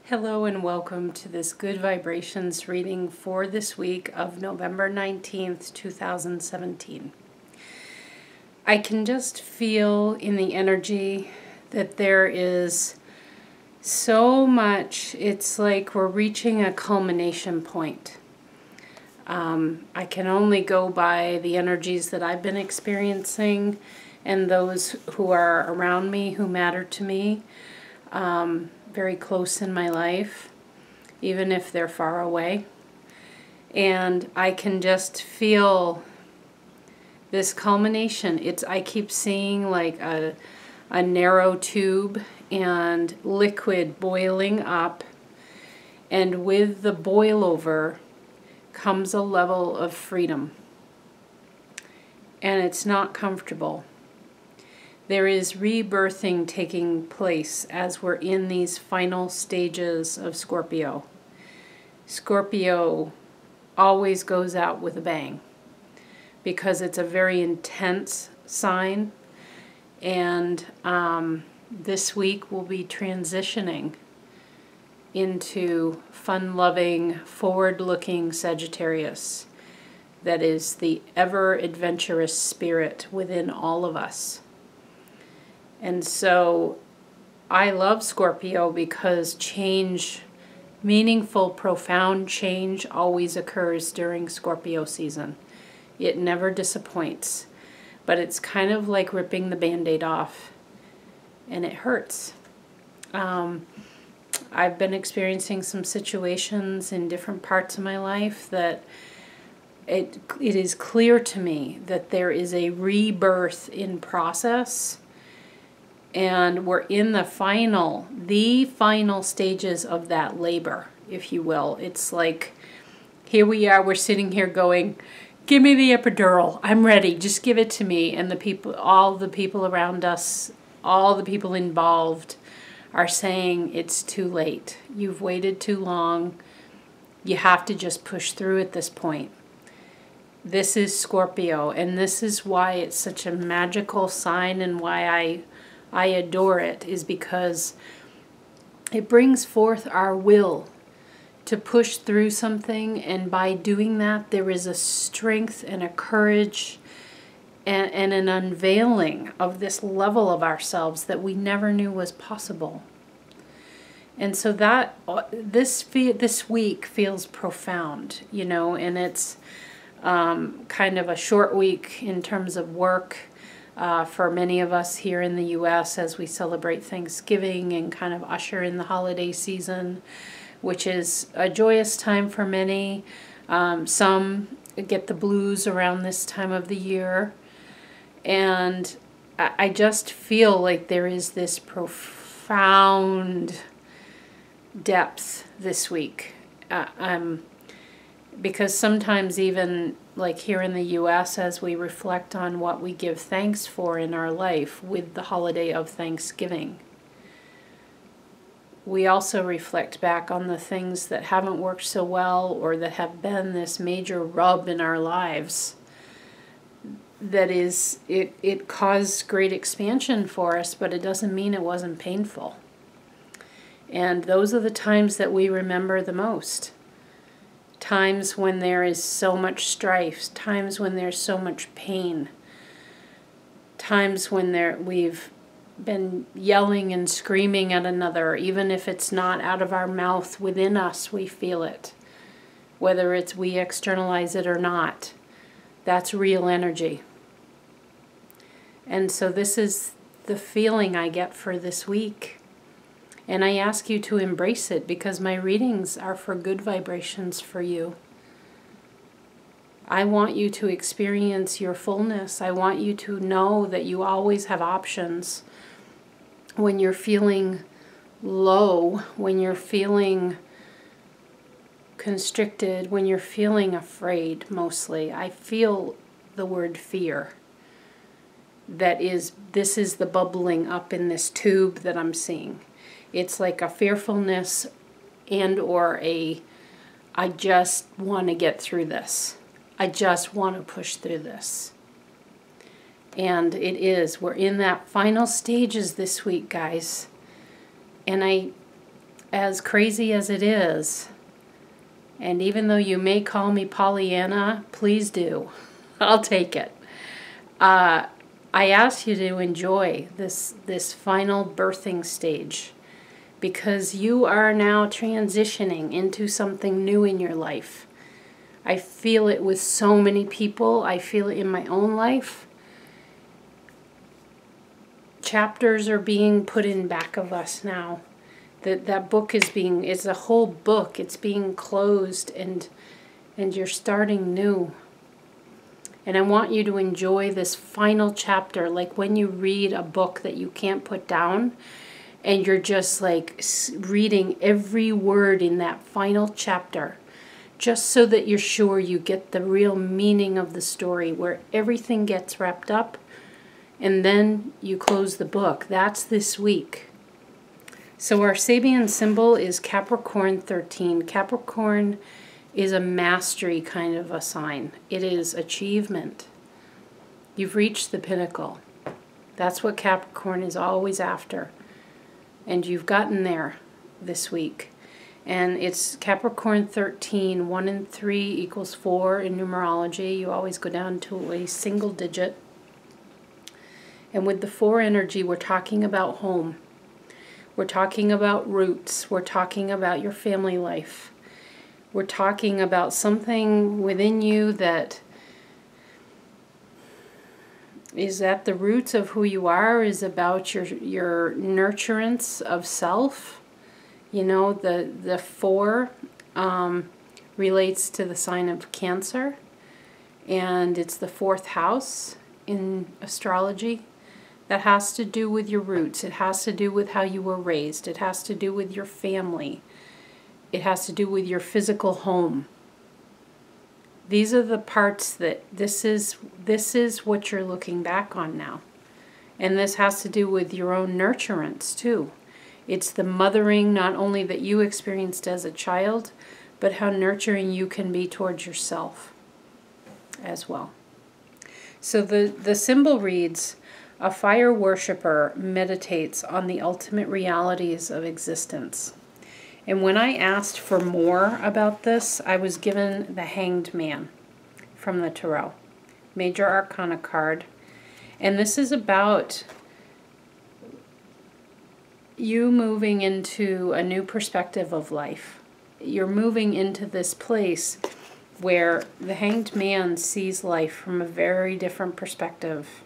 Hello and welcome to this Good Vibrations reading for this week of November 19th, 2017. I can just feel in the energy that there is so much, it's like we're reaching a culmination point. I can only go by the energies that I've been experiencing and those who are around me, who matter to me. Very close in my life, even if they're far away. And I can just feel this culmination. I keep seeing like a narrow tube and liquid boiling up, and with the boil over comes a level of freedom. And it's not comfortable. There is rebirthing taking place as we're in these final stages of Scorpio. Scorpio always goes out with a bang because it's a very intense sign, and this week we'll be transitioning into fun-loving, forward-looking Sagittarius that is the ever-adventurous spirit within all of us. And so I love Scorpio because change, meaningful, profound change always occurs during Scorpio season. It never disappoints, but it's kind of like ripping the Band-Aid off, and it hurts. I've been experiencing some situations in different parts of my life that it is clear to me that there is a rebirth in process. And we're in the final stages of that labor, if you will. It's like, here we are, we're sitting here going, give me the epidural, I'm ready, just give it to me. And the people, all the people around us, all the people involved are saying it's too late. You've waited too long. You have to just push through at this point. This is Scorpio, and this is why it's such a magical sign, and why I adore it, is because it brings forth our will to push through something, and by doing that there is a strength and a courage and an unveiling of this level of ourselves that we never knew was possible. And so that this week feels profound, you know, and it's kind of a short week in terms of work. For many of us here in the U.S. as we celebrate Thanksgiving and kind of usher in the holiday season, which is a joyous time for many. Some get the blues around this time of the year. And I just feel like there is this profound depth this week. Because sometimes even like here in the U.S., as we reflect on what we give thanks for in our life with the holiday of Thanksgiving, we also reflect back on the things that haven't worked so well, or that have been this major rub in our lives. That is, it caused great expansion for us, but it doesn't mean it wasn't painful. And those are the times that we remember the most. Times when there is so much strife, times when there's so much pain, times when we've been yelling and screaming at another, even if it's not out of our mouth, within us we feel it. Whether it's we externalize it or not, that's real energy. And so this is the feeling I get for this week. And I ask you to embrace it, because my readings are for good vibrations for you. I want you to experience your fullness. I want you to know that you always have options. When you're feeling low, when you're feeling constricted, when you're feeling afraid, mostly. I feel the word fear. This is the bubbling up in this tube that I'm seeing. It's like a fearfulness and or I just want to get through this. I just want to push through this. And we're in that final stages this week, guys. And as crazy as it is, and even though you may call me Pollyanna, please do. I'll take it. I ask you to enjoy this final birthing stage, because you are now transitioning into something new in your life. I feel it with so many people. I feel it in my own life. Chapters are being put in back of us now. That book it's a whole book. It's being closed, and you're starting new. And I want you to enjoy this final chapter, like when you read a book that you can't put down, and you're just like reading every word in that final chapter, just so that you're sure you get the real meaning of the story, where everything gets wrapped up, and then you close the book. That's this week. So our Sabian symbol is Capricorn 13. Capricorn is a mastery kind of a sign. It is achievement. You've reached the pinnacle. That's what Capricorn is always after. And you've gotten there this week. And it's Capricorn 13, 1 and 3 equals 4 in numerology. You always go down to a single digit. And with the 4 energy, we're talking about home. We're talking about roots. We're talking about your family life. We're talking about something within you that is at the roots of who you are, is about your nurturance of self. You know, the 4 relates to the sign of Cancer, and it's the 4th house in astrology. That has to do with your roots. It has to do with how you were raised. It has to do with your family. It has to do with your physical home. These are the parts that this is what you're looking back on now. And this has to do with your own nurturance too. It's the mothering not only that you experienced as a child, but how nurturing you can be towards yourself as well. So the symbol reads, a fire worshiper meditates on the ultimate realities of existence. And when I asked for more about this, I was given the Hanged Man from the Tarot, Major Arcana card. And this is about you moving into a new perspective of life. You're moving into this place where the Hanged Man sees life from a very different perspective.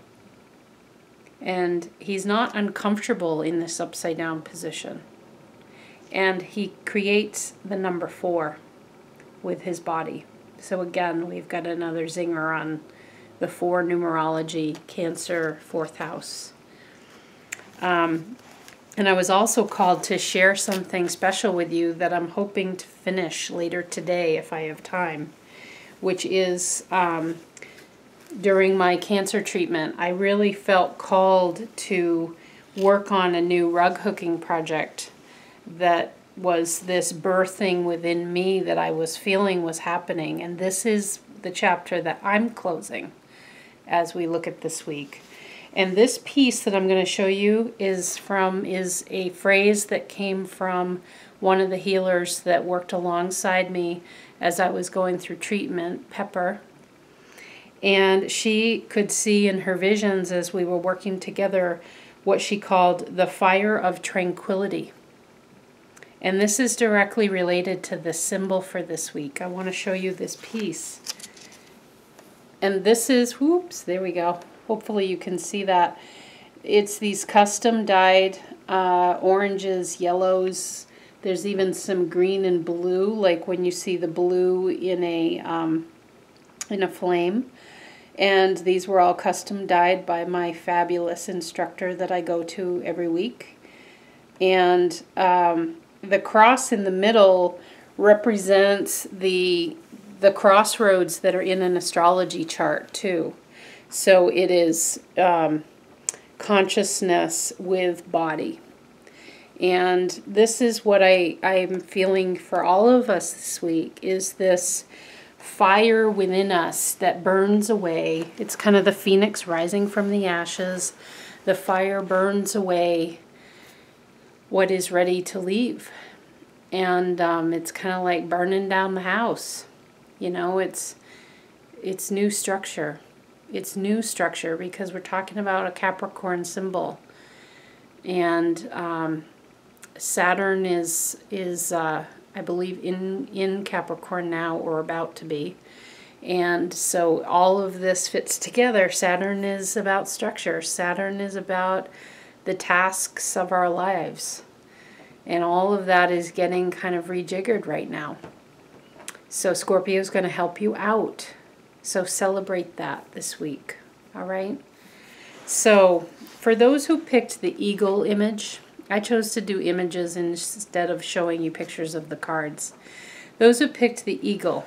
And he's not uncomfortable in this upside down position. And he creates the number 4 with his body. So again, we've got another zinger on the 4 numerology, Cancer, 4th house. And I was also called to share something special with you that I'm hoping to finish later today if I have time, which is during my cancer treatment, I really felt called to work on a new rug hooking project that was this birthing within me that I was feeling was happening. And this is the chapter that I'm closing as we look at this week. And this piece that I'm going to show you is a phrase that came from one of the healers that worked alongside me as I was going through treatment, Pepper. And she could see in her visions as we were working together what she called the fire of tranquility. And this is directly related to the symbol for this week. I want to show you this piece. And this is, whoops, there we go. Hopefully you can see that. It's these custom dyed oranges, yellows. There's even some green and blue, like when you see the blue in a flame. And these were all custom dyed by my fabulous instructor that I go to every week. And the cross in the middle represents the crossroads that are in an astrology chart too. So it is consciousness with body. And this is what I'm feeling for all of us this week, is this fire within us that burns away. It's kind of the phoenix rising from the ashes. The fire burns away what is ready to leave. And it's kind of like burning down the house. You know, it's new structure. It's new structure because we're talking about a Capricorn symbol. And Saturn is I believe in Capricorn now, or about to be. And so all of this fits together. Saturn is about structure. Saturn is about the tasks of our lives. And all of that is getting kind of rejiggered right now. So Scorpio is going to help you out. So celebrate that this week. All right? So for those who picked the eagle image, I chose to do images instead of showing you pictures of the cards. Those who picked the eagle,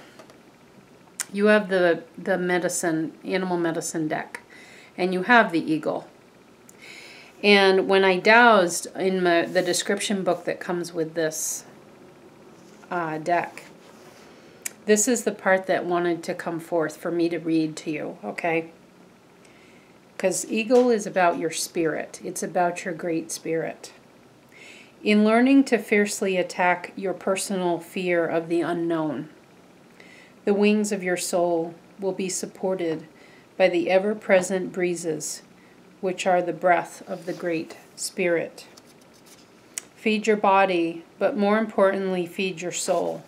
you have the animal medicine deck, and you have the eagle. And when I dowsed in the description book that comes with this deck, this is the part that wanted to come forth for me to read to you, okay? Because eagle is about your spirit. It's about your great spirit. In learning to fiercely attack your personal fear of the unknown, the wings of your soul will be supported by the ever-present breezes, which are the breath of the Great Spirit. Feed your body, but more importantly, feed your soul.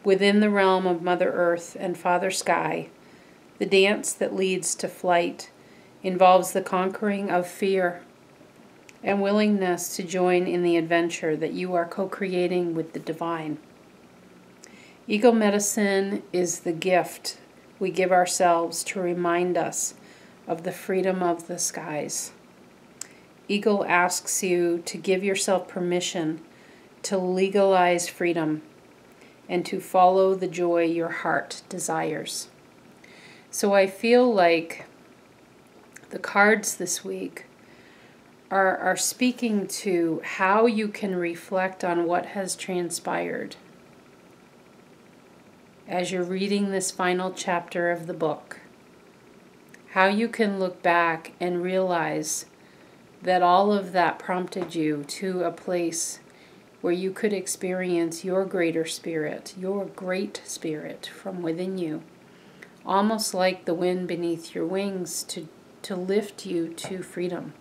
Within the realm of Mother Earth and Father Sky, the dance that leads to flight involves the conquering of fear and willingness to join in the adventure that you are co-creating with the divine. Eagle medicine is the gift we give ourselves to remind us of the freedom of the skies. Eagle asks you to give yourself permission to legalize freedom and to follow the joy your heart desires. So I feel like the cards this week are speaking to how you can reflect on what has transpired as you're reading this final chapter of the book. How you can look back and realize that all of that prompted you to a place where you could experience your greater spirit, your great spirit from within you, almost like the wind beneath your wings to lift you to freedom.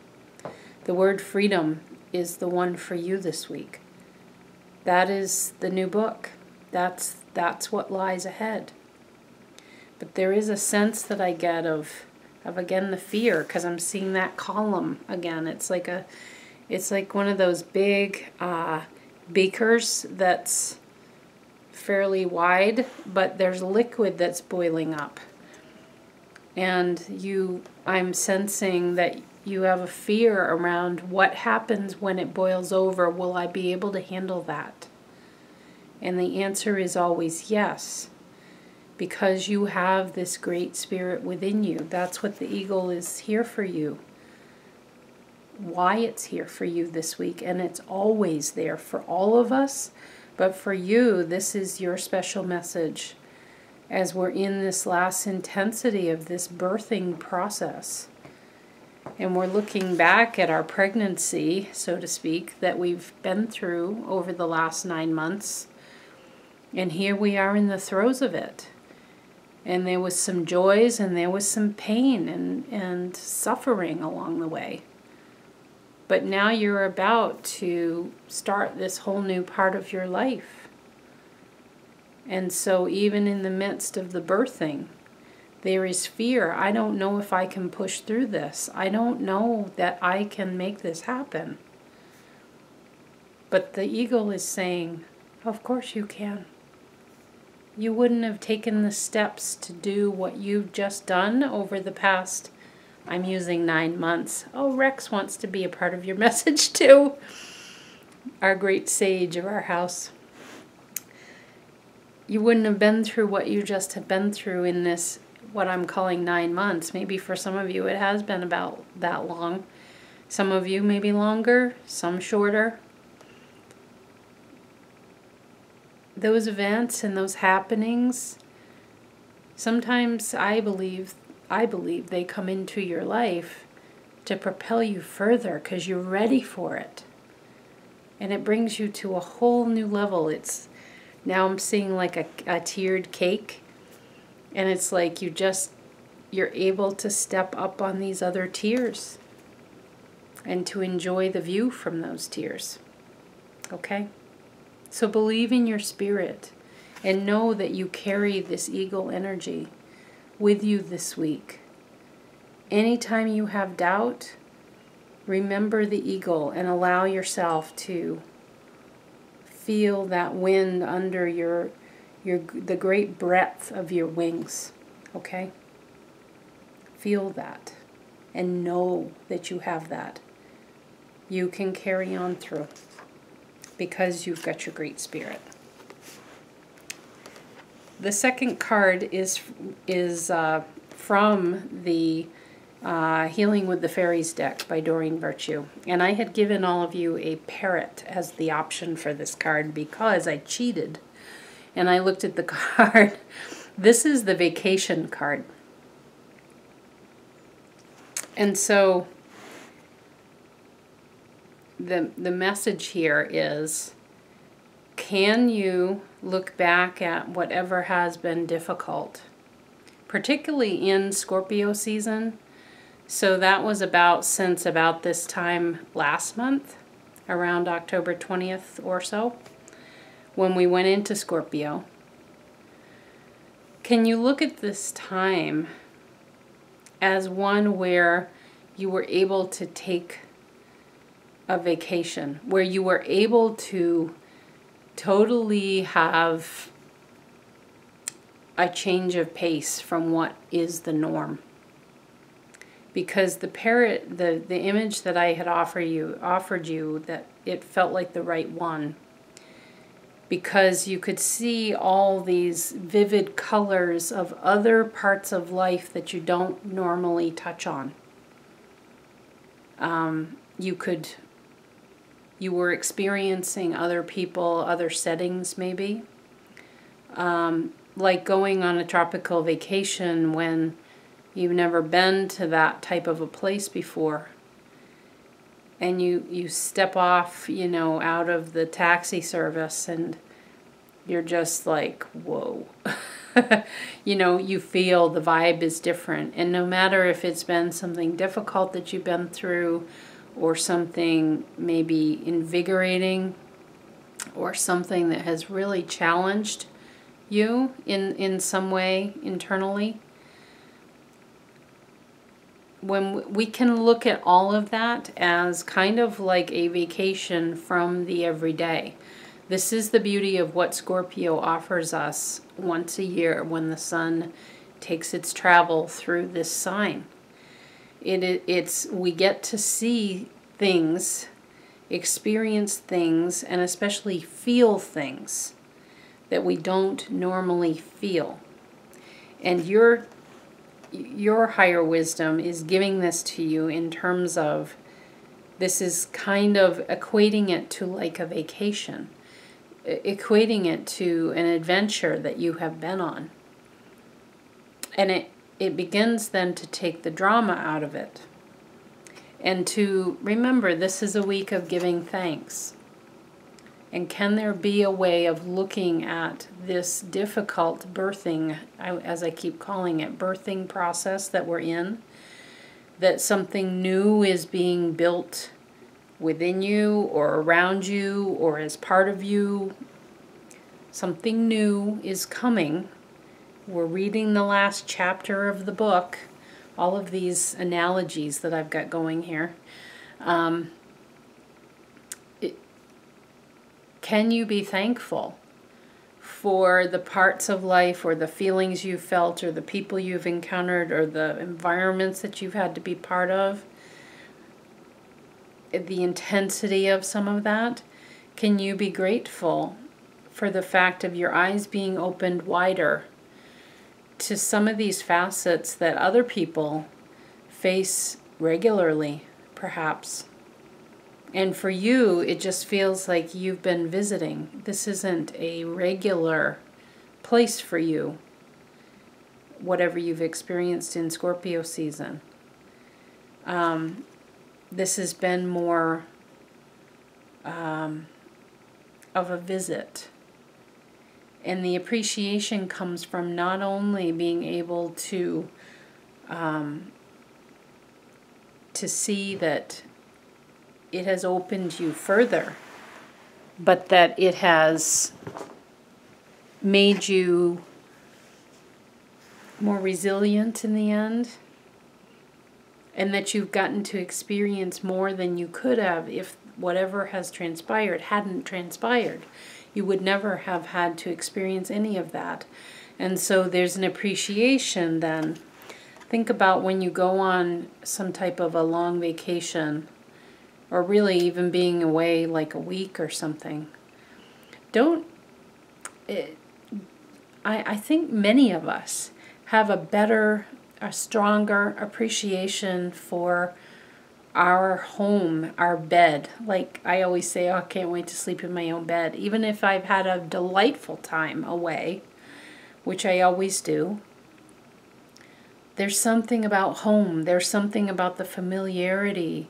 The word freedom is the one for you this week. That is the new book. That's what lies ahead. But there is a sense that I get of again the fear, because I'm seeing that column again. It's like one of those big beakers that's fairly wide, but there's liquid that's boiling up. And I'm sensing that you have a fear around what happens when it boils over. Will I be able to handle that? And the answer is always yes, because you have this great spirit within you. That's what the eagle is here for you. Why it's here for you this week, and it's always there for all of us, but for you, this is your special message as we're in this last intensity of this birthing process. And we're looking back at our pregnancy, so to speak, that we've been through over the last 9 months. And here we are in the throes of it. And there was some joys and there was some pain and suffering along the way. But now you're about to start this whole new part of your life. And so even in the midst of the birthing, there is fear. I don't know if I can push through this. I don't know that I can make this happen. But the eagle is saying, of course you can. You wouldn't have taken the steps to do what you've just done over the past, I'm using 9 months. Oh, Rex wants to be a part of your message too. Our great sage of our house. You wouldn't have been through what you just have been through in this, what I'm calling 9 months. Maybe for some of you it has been about that long. Some of you maybe longer, some shorter. Those events and those happenings, sometimes I believe they come into your life to propel you further because you're ready for it. And it brings you to a whole new level. It's now I'm seeing like a tiered cake, and it's like you're able to step up on these other tiers and to enjoy the view from those tiers. Okay? So believe in your spirit and know that you carry this eagle energy with you this week. Anytime you have doubt, remember the eagle and allow yourself to feel that wind under the great breadth of your wings. Okay? Feel that and know that you have that. You can carry on through because you've got your great spirit. The second card is from the Healing with the Fairies deck by Doreen Virtue. And I had given all of you a parrot as the option for this card because I cheated. And I looked at the card. This is the vacation card. And so the message here is, can you look back at whatever has been difficult, particularly in Scorpio season? So that was since about this time last month, around October 20th or so, when we went into Scorpio. Can you look at this time as one where you were able to take a vacation, where you were able to totally have a change of pace from what is the norm? Because the parrot, the image that I had offered you, that it felt like the right one. Because you could see all these vivid colors of other parts of life that you don't normally touch on. You were experiencing other people, other settings maybe. Like going on a tropical vacation when you've never been to that type of a place before. And you step off, out of the taxi service and you're just like, whoa. You feel the vibe is different. And no matter if it's been something difficult that you've been through or something maybe invigorating or something that has really challenged you in some way internally, when we can look at all of that as kind of like a vacation from the everyday. This is the beauty of what Scorpio offers us once a year when the sun takes its travel through this sign. We get to see things, experience things, and especially feel things that we don't normally feel. And your higher wisdom is giving this to you in terms of, this is kind of equating it to like a vacation, equating it to an adventure that you have been on. And it begins then to take the drama out of it. And to remember, this is a week of giving thanks. And can there be a way of looking at this difficult birthing, as I keep calling it, birthing process that we're in, that something new is being built within you or around you or as part of you? Something new is coming. We're reading the last chapter of the book. All of these analogies that I've got going here. Can you be thankful for the parts of life or the feelings you felt or the people you've encountered or the environments that you've had to be part of? The intensity of some of that? Can you be grateful for the fact of your eyes being opened wider to some of these facets that other people face regularly, perhaps? And for you, it just feels like you've been visiting. This isn't a regular place for you, whatever you've experienced in Scorpio season. This has been more of a visit. And the appreciation comes from not only being able to see that it has opened you further, but that it has made you more resilient in the end, and that you've gotten to experience more than you could have if whatever has transpired hadn't transpired. You would never have had to experience any of that. And so there's an appreciation then. Think about when you go on some type of a long vacation, or really even being away like a week or something. I think many of us have a stronger appreciation for our home, our bed. Like I always say, oh, I can't wait to sleep in my own bed. Even if I've had a delightful time away, which I always do, there's something about home. There's something about the familiarity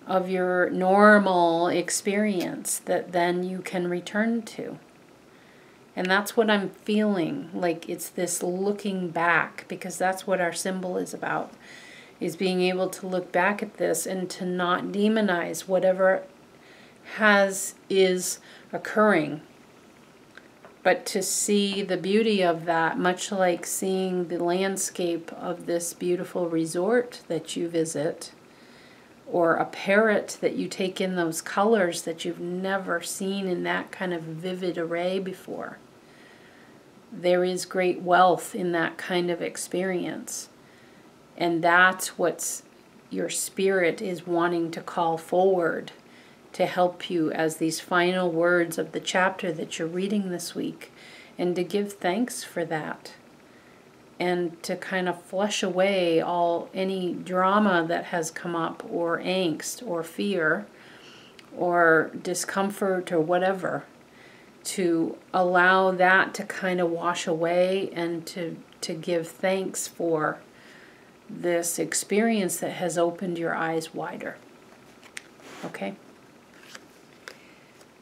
of your normal experience that then you can return to. And that's what I'm feeling, like it's this looking back, because that's what our symbol is about, is being able to look back at this and to not demonize whatever is occurring, but to see the beauty of that, much like seeing the landscape of this beautiful resort that you visit, or a parrot that you take in those colors that you've never seen in that kind of vivid array before. There is great wealth in that kind of experience. And that's what your spirit is wanting to call forward to help you as these final words of the chapter that you're reading this week, and to give thanks for that, and to kind of flush away any drama that has come up, or angst, or fear, or discomfort, or whatever, to allow that to kind of wash away, and to give thanks for this experience that has opened your eyes wider. Okay?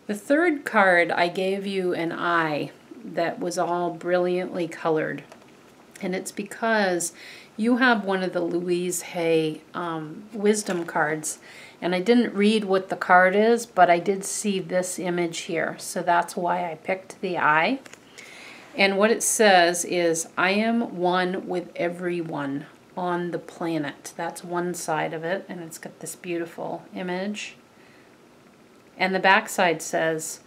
The third card, I gave you an eye that was all brilliantly colored. And it's because you have one of the Louise Hay wisdom cards. And I didn't read what the card is, but I did see this image here. So that's why I picked the eye. And what it says is, I am one with everyone on the planet. That's one side of it, and it's got this beautiful image. And the back side says,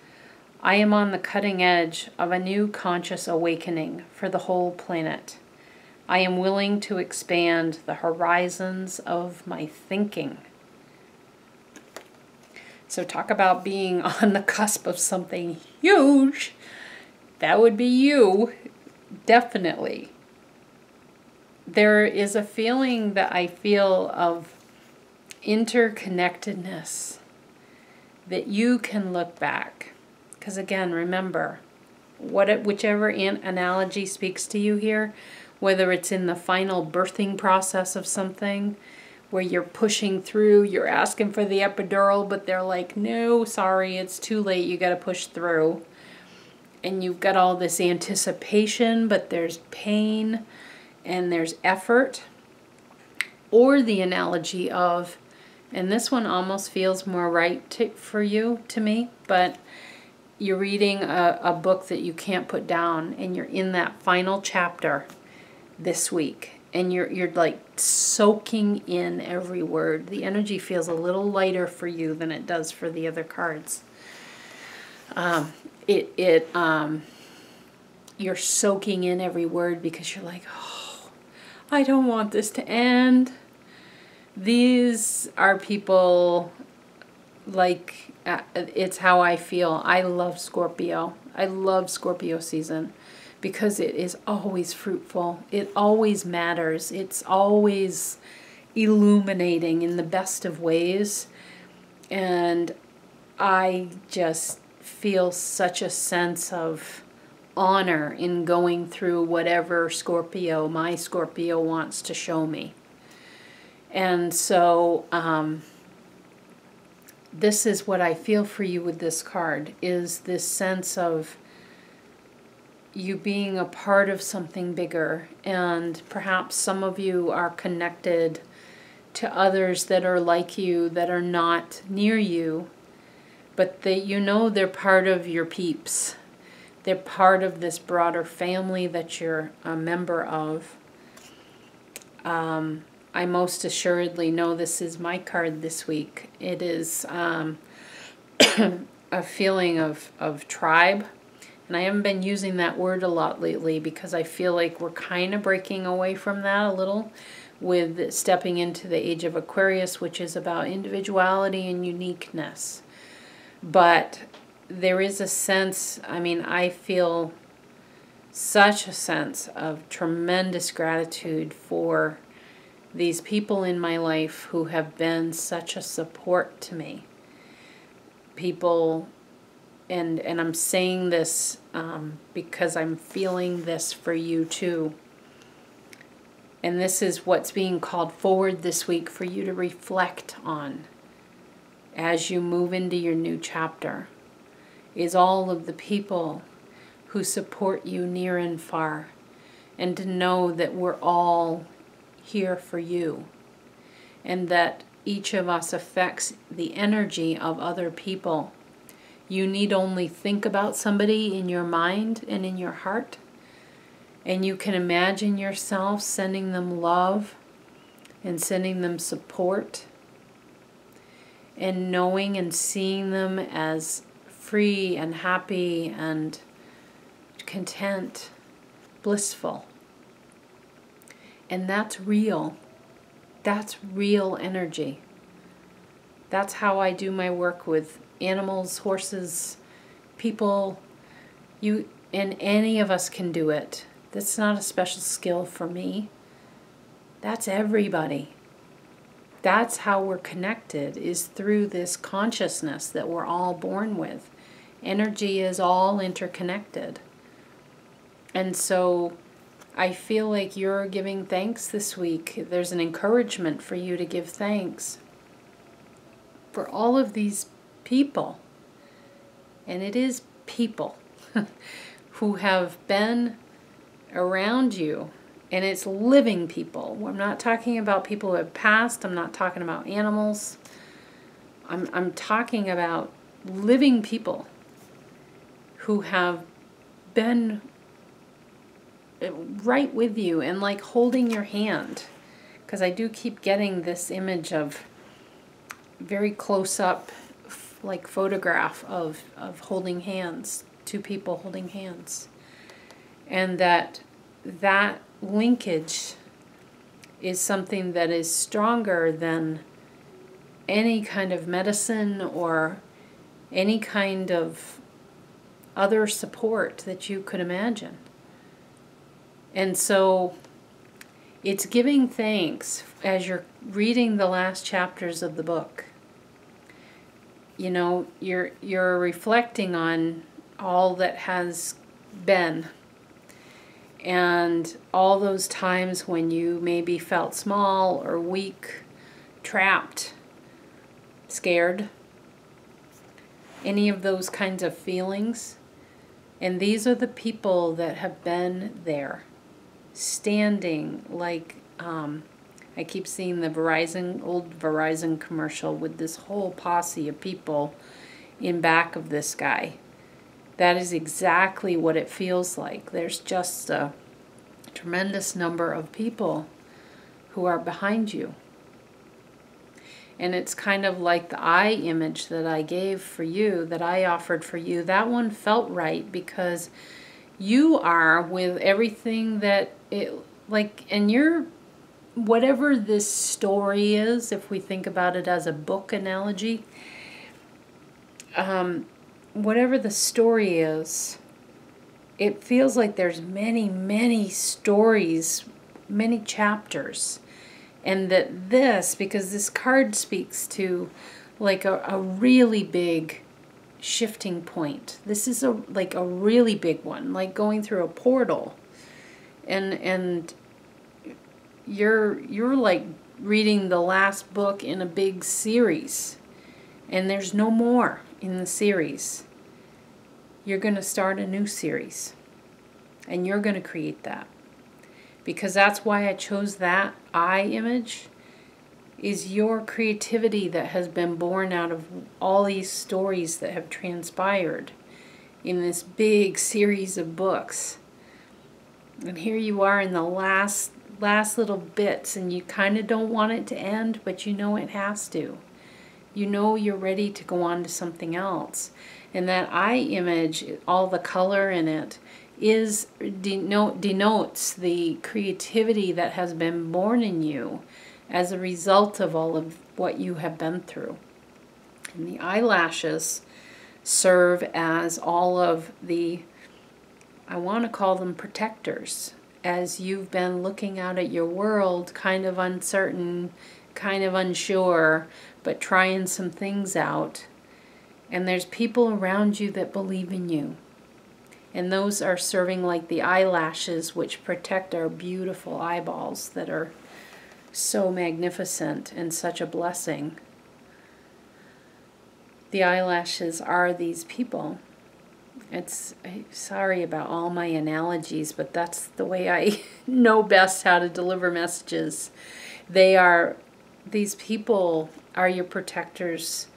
I am on the cutting edge of a new conscious awakening for the whole planet. I am willing to expand the horizons of my thinking. So talk about being on the cusp of something huge. That would be you, definitely. There is a feeling that I feel of interconnectedness, that you can look back. Because again, remember, whichever analogy speaks to you here, whether it's in the final birthing process of something, where you're pushing through, you're asking for the epidural, but they're like, no, sorry, it's too late, you got to push through. And you've got all this anticipation, but there's pain and there's effort. Or the analogy of, and this one almost feels more right for you, to me, but you're reading a book that you can't put down, and you're in that final chapter this week, and you're like soaking in every word. The energy feels a little lighter for you than it does for the other cards. You're soaking in every word because you're like, oh, I don't want this to end. These are people, like, it's how I feel. I love Scorpio. I love Scorpio season because it is always fruitful. It always matters. It's always illuminating in the best of ways. And I just feel such a sense of honor in going through whatever my Scorpio wants to show me. And so this is what I feel for you with this card, is this sense of you being a part of something bigger. And perhaps some of you are connected to others that are like you, that are not near you, but you know they're part of your peeps. They're part of this broader family that you're a member of. I most assuredly know this is my card this week. It is a feeling of tribe. And I haven't been using that word a lot lately because I feel like we're kind of breaking away from that a little with stepping into the age of Aquarius, which is about individuality and uniqueness. But there is a sense, I mean, I feel such a sense of tremendous gratitude for these people in my life who have been such a support to me. People, and I'm saying this because I'm feeling this for you too. And this is what's being called forward this week for you to reflect on as you move into your new chapter, is all of the people who support you near and far, and to know that we're all here for you, and that each of us affects the energy of other people. You need only think about somebody in your mind and in your heart, and you can imagine yourself sending them love and sending them support, and knowing and seeing them as free and happy and content, blissful. And that's real. That's real energy. That's how I do my work with animals, horses, people. You and any of us can do it. That's not a special skill for me. That's everybody. That's how we're connected, is through this consciousness that we're all born with. Energy is all interconnected. And so I feel like you're giving thanks this week. There's an encouragement for you to give thanks for all of these people. And it is people who have been around you. And it's living people. I'm not talking about people who have passed. I'm not talking about animals. I'm talking about living people who have been right with you and like holding your hand. Because I do keep getting this image of very close up, like photograph of holding hands, two people holding hands. And that linkage is something that is stronger than any kind of medicine or any kind of other support that you could imagine. And so it's giving thanks as you're reading the last chapters of the book. You know, you're reflecting on all that has been, and all those times when you maybe felt small or weak, trapped, scared, any of those kinds of feelings. And these are the people that have been there, standing like, I keep seeing the old Verizon commercial with this whole posse of people in back of this guy. That is exactly what it feels like. There's just a tremendous number of people who are behind you. And it's kind of like the eye image that I gave for you, that I offered for you. That one felt right because you are with everything that it, like, and you're, whatever this story is, if we think about it as a book analogy, whatever the story is, it feels like there's many, many stories, many chapters. And that this, because this card speaks to like a really big shifting point. This is like a really big one, like going through a portal. And you're like reading the last book in a big series. and there's no more in the series. You're going to start a new series, and you're going to create that. Because that's why I chose that eye image, is your creativity that has been born out of all these stories that have transpired in this big series of books. And here you are in the last little bits, and you kind of don't want it to end, but you know it has to. You know you're ready to go on to something else. And that eye image, all the color in it, denotes the creativity that has been born in you as a result of all of what you have been through. And the eyelashes serve as all of the, I want to call them protectors, as you've been looking out at your world, kind of uncertain, kind of unsure, but trying some things out. And there's people around you that believe in you. And those are serving like the eyelashes, which protect our beautiful eyeballs that are so magnificent and such a blessing. The eyelashes are these people. Sorry about all my analogies, but that's the way I know best how to deliver messages. These people are your protectors.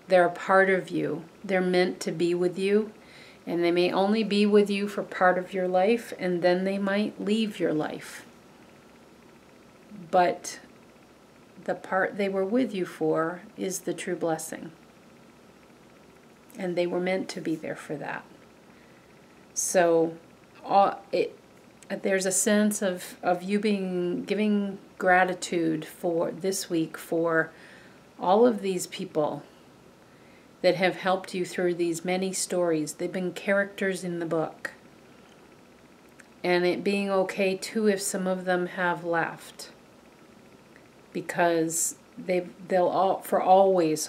They're a part of you. They're meant to be with you. And they may only be with you for part of your life, and then they might leave your life. But the part they were with you for is the true blessing. And they were meant to be there for that. So there's a sense of you giving gratitude for this week for all of these people that have helped you through these many stories. They've been characters in the book. And it being okay too if some of them have left. Because they'll all, for always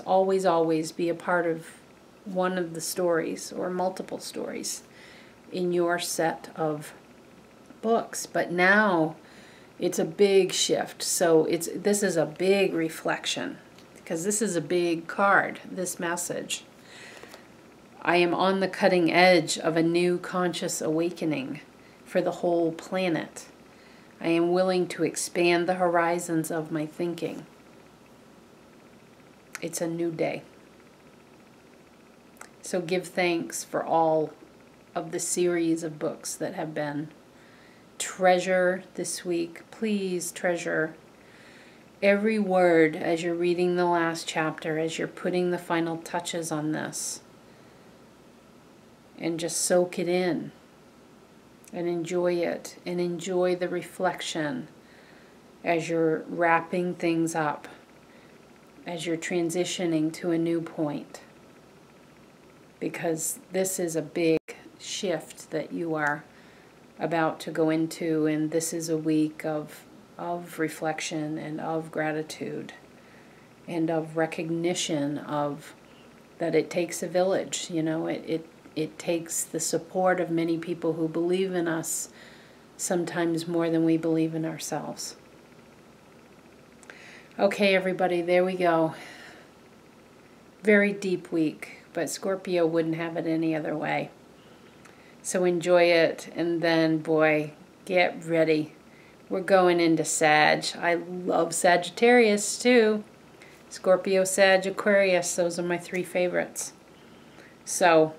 be a part of one of the stories or multiple stories in your set of books. But now it's a big shift. So this is a big reflection. Because this is a big card, this message. I am on the cutting edge of a new conscious awakening for the whole planet. I am willing to expand the horizons of my thinking. It's a new day. So give thanks for all of the series of books that have been. Treasure this week. Please treasure every word as you're reading the last chapter, as you're putting the final touches on this. And just soak it in. And enjoy it. And enjoy the reflection as you're wrapping things up. As you're transitioning to a new point. Because this is a big shift that you are about to go into. And this is a week of reflection and of gratitude and of recognition of that it takes a village. You know, it takes the support of many people who believe in us, sometimes more than we believe in ourselves. Okay, everybody, there we go. Very deep week, but Scorpio wouldn't have it any other way. So enjoy it, and then, boy, get ready. We're going into Sag. I love Sagittarius too. Scorpio, Sag, Aquarius. Those are my three favorites. So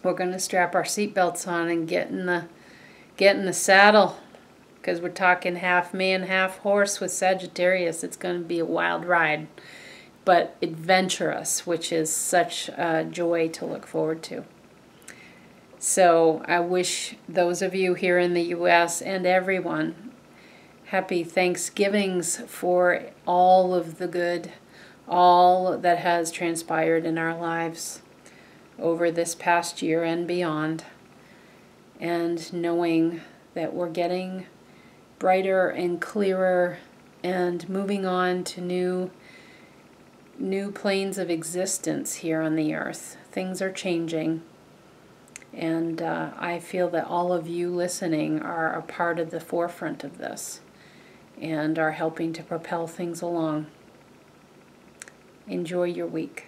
we're going to strap our seatbelts on and get in the saddle. Because we're talking half man, half horse with Sagittarius. It's going to be a wild ride. But adventurous, which is such a joy to look forward to. So I wish those of you here in the U.S. and everyone happy Thanksgivings for all of the good, all that has transpired in our lives over this past year and beyond. And knowing that we're getting brighter and clearer and moving on to new planes of existence here on the earth. Things are changing. And I feel that all of you listening are a part of the forefront of this and are helping to propel things along. Enjoy your week.